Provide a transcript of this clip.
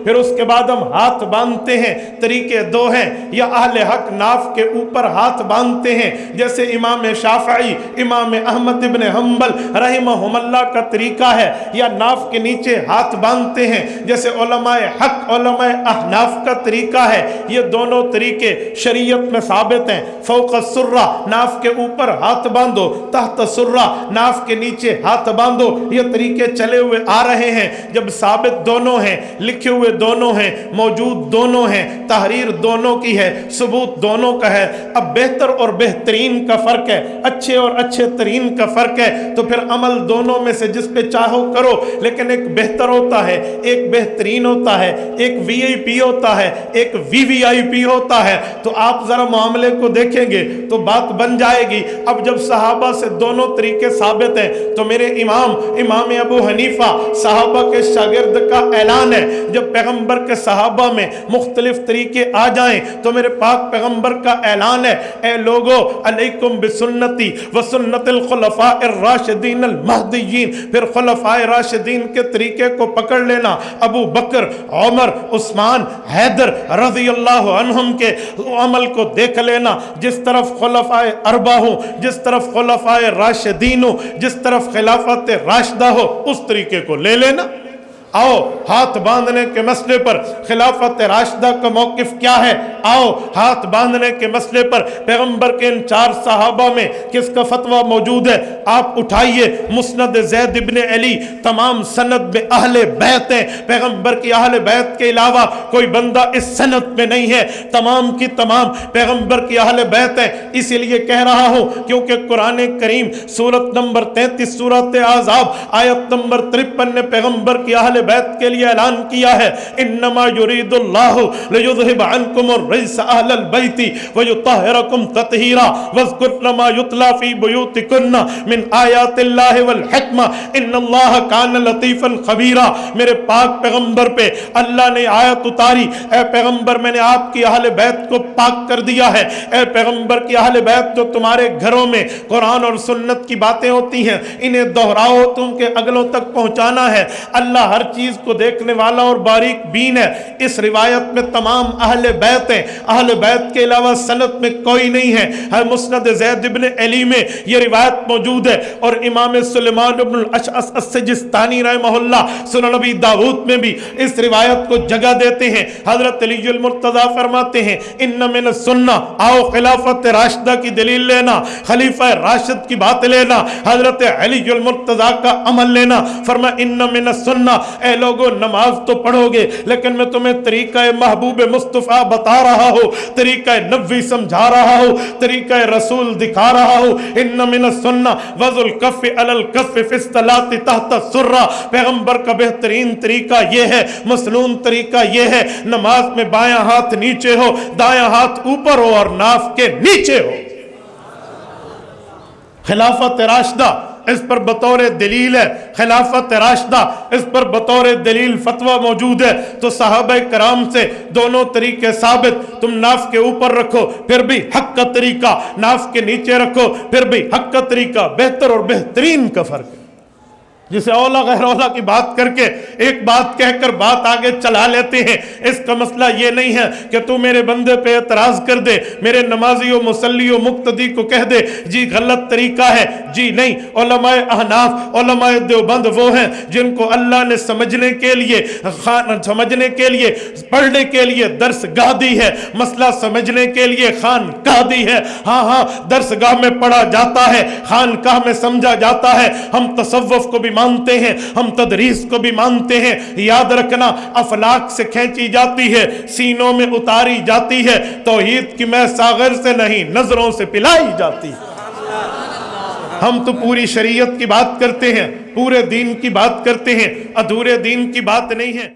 پھر اس کے بعد ہم ہاتھ باندھتے ہیں، طریقے دو ہیں، یا اہل حق ناف کے اوپر ہاتھ باندھتے ہیں جیسے امام شافعی، امام احمد ابن حنبل رحمہم اللہ کا طریقہ ہے، یا ناف کے نیچے ہاتھ باندھتے ہیں جیسے علماء حق علماء احناف کا طریقہ ہے۔ یہ دونوں طریقے شریعت میں ثابت ہیں۔ فوق السرہ ناف کے اوپر ہاتھ باندھو، تحت السرہ ناف کے نیچے ہاتھ باندھو، یہ طریقے چلے ہوئے آ رہے ہیں۔ جب ثابت دونوں ہیں، لکھے ہوئے دونوں ہیں، موجود دونوں ہیں، تحریر دونوں کی ہے، ثبوت دونوں کا ہے، اب بہتر اور بہترین کا فرق ہے، اچھے اور اچھے ترین کا فرق ہے، تو پھر عمل دونوں میں سے جس پہ چاہو کرو، لیکن ایک بہتر ہوتا ہے، ایک بہترین ہوتا ہے، ایک وی آئی پی ہوتا ہے، ایک وی آئی پی ہوتا ہے۔ تو آپ ذرا معاملے کو دیکھیں گے تو بات بن جائے گی۔ اب جب صحابہ سے دونوں طریقے ثابت ہیں تو میرے امام ابو حنیفہ صحابہ کے شاگرد کا اعلان ہے، جب پیغمبر کے صحابہ میں مختلف طریقے آ جائیں تو میرے پاک پیغمبر کا اعلان ہے، اے لوگو علیکم بسنتی وسنت الخلفاء الراشدین المہدیین، پھر خلفاء راشدین کے طریقے کو پکڑ لینا، ابو بکر، عمر، عثمان، حیدر رضی اللہ عنہم کے عمل کو دیکھ لینا، جس طرف خلفاء اربعہ ہوں، جس طرف خلفاء راشدین ہوں، جس طرف خلافت راشدہ ہو، اس طریقے کو لے لینا۔ آؤ ہاتھ باندھنے کے مسئلے پر خلافت راشدہ کا موقف کیا ہے؟ آؤ ہاتھ باندھنے کے مسئلے پر پیغمبر کے ان 4 صحابہ میں کس کا فتویٰ موجود ہے؟ آپ اٹھائیے مسند زید ابن علی، تمام سند میں اہل بیت ہیں، پیغمبر کی اہل بیت کے علاوہ کوئی بندہ اس سند میں نہیں ہے، تمام کی تمام پیغمبر کی اہل بیت ہیں۔ اسی لیے کہہ رہا ہوں کیونکہ قرآن کریم سورت نمبر 33 سورت احزاب آیت نمبر 53 نے پیغمبر کی اہل بیت کے لیے اعلان کیا ہے، انما یرید اللہ لیذھب عنکم الرجس اہل البیت ویطہرکم تطہیرا واذکرن ما یتلی فی بیوتکن من آیات اللہ والحکمہ ان اللہ کان لطیفا خبیرا۔ میرے پاک پیغمبر پہ اللہ نے آیت اتاری، اے پیغمبر میں نے آپ کی اہل بیت کو پاک کر دیا ہے، اے پیغمبر کی اہل بیت جو تمہارے گھروں میں قرآن اور سنت کی باتیں ہوتی ہیں انہیں دہراؤ، تم کے اگلوں تک پہنچانا ہے۔ اللہ ہر چیز کو دیکھنے والا اور باریک بین ہے۔ اس روایت میں تمام اہل بیت ہیں، اہل بیت کے علاوہ سند میں کوئی نہیں ہے۔ ہر مسند زید ابن علی میں یہ روایت موجود ہے، اور امام سلیمان بن الاشعث السجستانی رحمہ اللہ سنن نبی داؤد میں بھی اس روایت کو جگہ دیتے ہیں۔ حضرت علی المرتضیٰ فرماتے ہیں ان من السنہ، آؤ خلافت راشدہ کی دلیل لینا، خلیفہ راشد کی بات لینا، حضرت علی المرتضیٰ کا عمل لینا۔ فرمایا ان من السنہ، اے لوگو نماز تو پڑھو گے لیکن میں تمہیں طریقہ محبوب مصطفیٰ بتا رہا ہوں، طریقہ نبوی سمجھا رہا ہوں، طریقہ رسول دکھا رہا ہوں۔ ان من السنہ وضع الکف علی الکف فی الصلاۃ تحت السرہ، پیغمبر کا بہترین طریقہ یہ ہے، مسنون طریقہ یہ ہے، نماز میں بایاں ہاتھ نیچے ہو، دایاں ہاتھ اوپر ہو اور ناف کے نیچے ہو۔ خلافت راشدہ اس پر بطور دلیل ہے، خلافت راشدہ اس پر بطور دلیل فتویٰ موجود ہے۔ تو صحابہ کرام سے دونوں طریقے ثابت، تم ناف کے اوپر رکھو پھر بھی حق کا طریقہ، ناف کے نیچے رکھو پھر بھی حق کا طریقہ، بہتر اور بہترین کا فرق ہے۔ جسے اولا غیر اولا کی بات کر کے ایک بات کہہ کر بات آگے چلا لیتے ہیں، اس کا مسئلہ یہ نہیں ہے کہ تو میرے بندے پہ اعتراض کر دے، میرے نمازی و مصلی و مقتدی کو کہہ دے جی غلط طریقہ ہے، جی نہیں۔ علماء احناف علماء دیوبند وہ ہیں جن کو اللہ نے سمجھنے کے لیے پڑھنے کے لیے درس گاہ دی ہے، مسئلہ سمجھنے کے لیے خان کہہ دی ہے۔ ہاں درس گاہ میں پڑھا جاتا ہے، خان کہہ میں سمجھا جاتا ہے۔ ہم تصوف کو بھی مانتے ہیں، ہم تدریس کو بھی مانتے ہیں۔ یاد رکھنا افلاک سے کھینچی جاتی ہے، سینوں میں اتاری جاتی ہے، توحید کی میں ساغر سے نہیں نظروں سے پلائی جاتی ہے۔ ہم تو پوری شریعت کی بات کرتے ہیں، پورے دین کی بات کرتے ہیں، ادھورے دین کی بات نہیں ہے۔